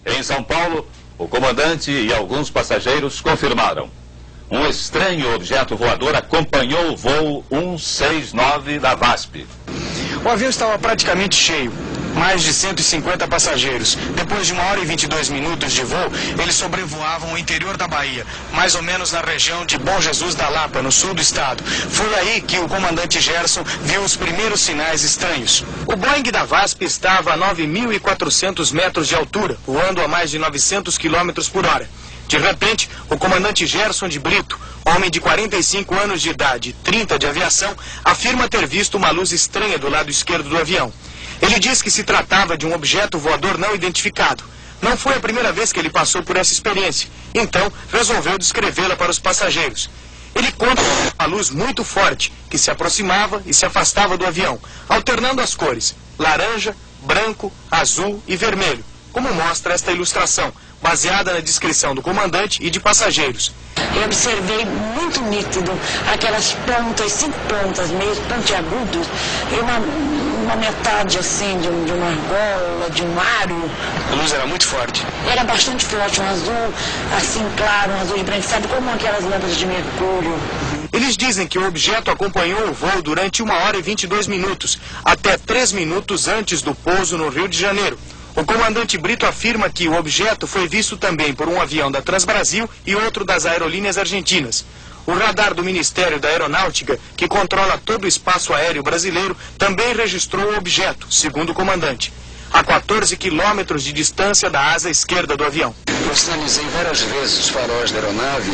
Em São Paulo, o comandante e alguns passageiros confirmaram. Um estranho objeto voador acompanhou o voo 169 da VASP. O avião estava praticamente cheio. Mais de 150 passageiros. Depois de 1 hora e 22 minutos de voo, eles sobrevoavam o interior da Bahia, mais ou menos na região de Bom Jesus da Lapa, no sul do estado. Foi aí que o comandante Gerson viu os primeiros sinais estranhos. O Boeing da VASP estava a 9.400 metros de altura, voando a mais de 900 km por hora. De repente, o comandante Gerson de Brito, homem de 45 anos de idade e 30 de aviação, afirma ter visto uma luz estranha do lado esquerdo do avião. Ele diz que se tratava de um objeto voador não identificado. Não foi a primeira vez que ele passou por essa experiência, então resolveu descrevê-la para os passageiros. Ele conta uma luz muito forte que se aproximava e se afastava do avião, alternando as cores laranja, branco, azul e vermelho, como mostra esta ilustração, baseada na descrição do comandante e de passageiros. Eu observei muito nítido aquelas pontas, 5 pontas meio pontiagudos, e uma metade assim de uma argola, de um aro. A luz era muito forte. Era bastante forte, um azul assim claro, um azul de branco, sabe como aquelas lâmpadas de mercúrio. Eles dizem que o objeto acompanhou o voo durante 1 hora e 22 minutos, até 3 minutos antes do pouso no Rio de Janeiro. O comandante Brito afirma que o objeto foi visto também por um avião da Transbrasil e outro das aerolíneas argentinas. O radar do Ministério da Aeronáutica, que controla todo o espaço aéreo brasileiro, também registrou o objeto, segundo o comandante, a 14 quilômetros de distância da asa esquerda do avião. Eu sinalizei várias vezes os faróis da aeronave,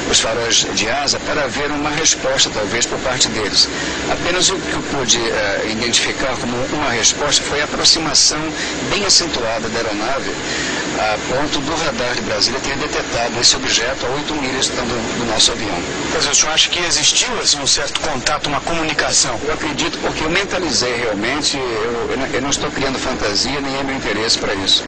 os faróis de asa, para haver uma resposta, talvez, por parte deles. Apenas o que eu pude identificar como uma resposta foi a aproximação bem acentuada da aeronave, a ponto do radar de Brasília ter detectado esse objeto a 8 milhas do nosso avião. Mas o senhor acha que existiu assim, um certo contato, uma comunicação? Eu acredito, porque eu mentalizei realmente, eu não estou criando fantasia, nem é meu interesse para isso.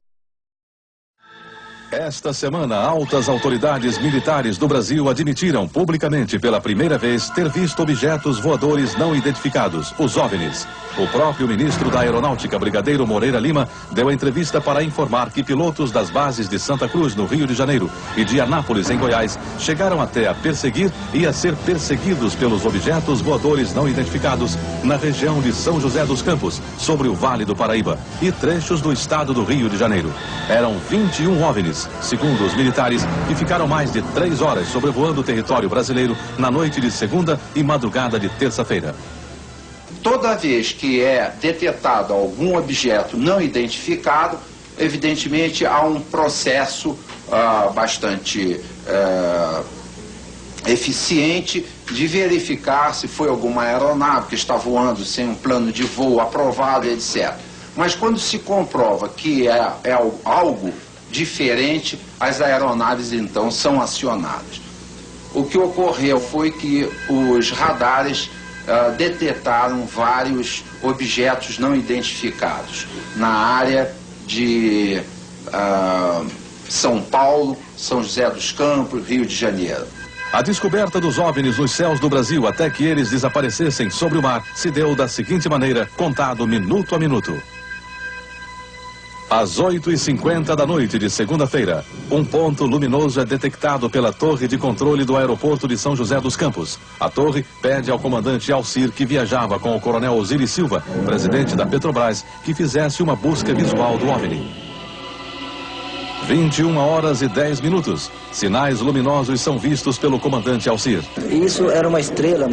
Esta semana, altas autoridades militares do Brasil admitiram publicamente pela primeira vez ter visto objetos voadores não identificados, os OVNIs. O próprio ministro da Aeronáutica, Brigadeiro Moreira Lima, deu entrevista para informar que pilotos das bases de Santa Cruz, no Rio de Janeiro, e de Anápolis, em Goiás, chegaram até a perseguir e a ser perseguidos pelos objetos voadores não identificados na região de São José dos Campos, sobre o Vale do Paraíba, e trechos do estado do Rio de Janeiro. Eram 21 OVNIs, segundo os militares, que ficaram mais de 3 horas sobrevoando o território brasileiro na noite de segunda e madrugada de terça-feira. Toda vez que é detectado algum objeto não identificado, evidentemente há um processo bastante eficiente de verificar se foi alguma aeronave que está voando sem um plano de voo aprovado, etc. Mas quando se comprova que é algo diferente, as aeronaves então são acionadas. O que ocorreu foi que os radares detectaram vários objetos não identificados na área de São Paulo, São José dos Campos, Rio de Janeiro. A descoberta dos OVNIs nos céus do Brasil até que eles desaparecessem sobre o mar se deu da seguinte maneira, contado minuto a minuto. Às 8h50 da noite de segunda-feira, um ponto luminoso é detectado pela torre de controle do aeroporto de São José dos Campos. A torre pede ao comandante Alcir, que viajava com o coronel Osiris Silva, presidente da Petrobras, que fizesse uma busca visual do OVNI. 21 horas e 10 minutos. Sinais luminosos são vistos pelo comandante Alcir. Isso era uma estrela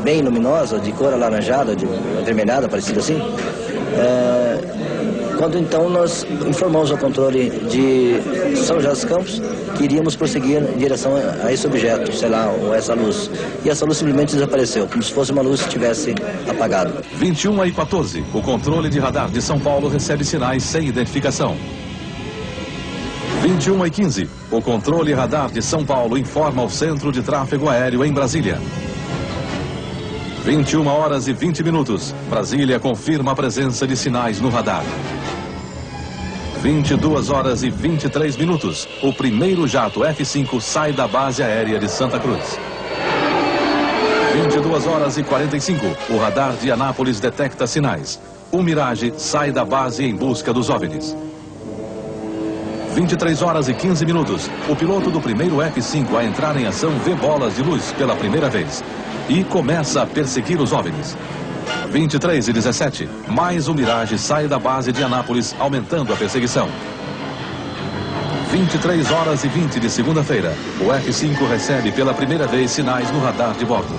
bem luminosa, de cor alaranjada, de avermelhada, parecida assim. Quando então nós informamos ao controle de São José dos Campos que iríamos prosseguir em direção a esse objeto, sei lá, ou essa luz. E essa luz simplesmente desapareceu, como se fosse uma luz que estivesse apagada. 21h14, o controle de radar de São Paulo recebe sinais sem identificação. 21h15, o controle radar de São Paulo informa o Centro de Tráfego Aéreo em Brasília. 21 horas e 20 minutos, Brasília confirma a presença de sinais no radar. 22 horas e 23 minutos, o primeiro jato F-5 sai da base aérea de Santa Cruz. 22 horas e 45, o radar de Anápolis detecta sinais. O Mirage sai da base em busca dos OVNIs. 23 horas e 15 minutos, o piloto do primeiro F-5 a entrar em ação vê bolas de luz pela primeira vez e começa a perseguir os OVNIs. 23 e 17, mais um Mirage sai da base de Anápolis, aumentando a perseguição. 23 horas e 20 de segunda-feira, o F-5 recebe pela primeira vez sinais no radar de bordo.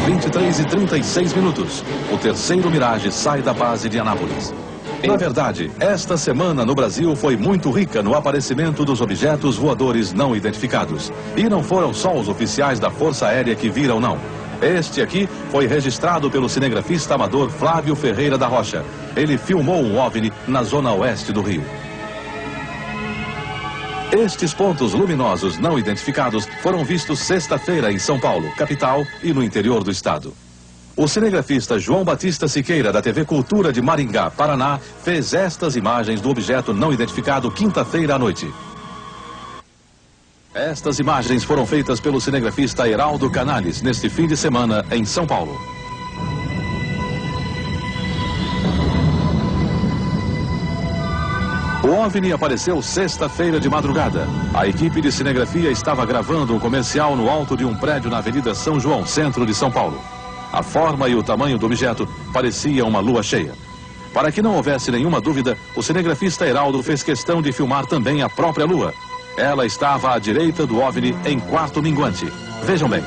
23 e 36 minutos, o terceiro Mirage sai da base de Anápolis. Na verdade, esta semana no Brasil foi muito rica no aparecimento dos objetos voadores não identificados. E não foram só os oficiais da Força Aérea que viram, não. Este aqui foi registrado pelo cinegrafista amador Flávio Ferreira da Rocha. Ele filmou um OVNI na zona oeste do Rio. Estes pontos luminosos não identificados foram vistos sexta-feira em São Paulo, capital, e no interior do estado. O cinegrafista João Batista Siqueira, da TV Cultura de Maringá, Paraná, fez estas imagens do objeto não identificado quinta-feira à noite. Estas imagens foram feitas pelo cinegrafista Heraldo Canales neste fim de semana em São Paulo. O OVNI apareceu sexta-feira de madrugada. A equipe de cinegrafia estava gravando um comercial no alto de um prédio na Avenida São João, centro de São Paulo. A forma e o tamanho do objeto parecia uma lua cheia. Para que não houvesse nenhuma dúvida, o cinegrafista Heraldo fez questão de filmar também a própria lua. Ela estava à direita do OVNI em quarto minguante. Vejam bem.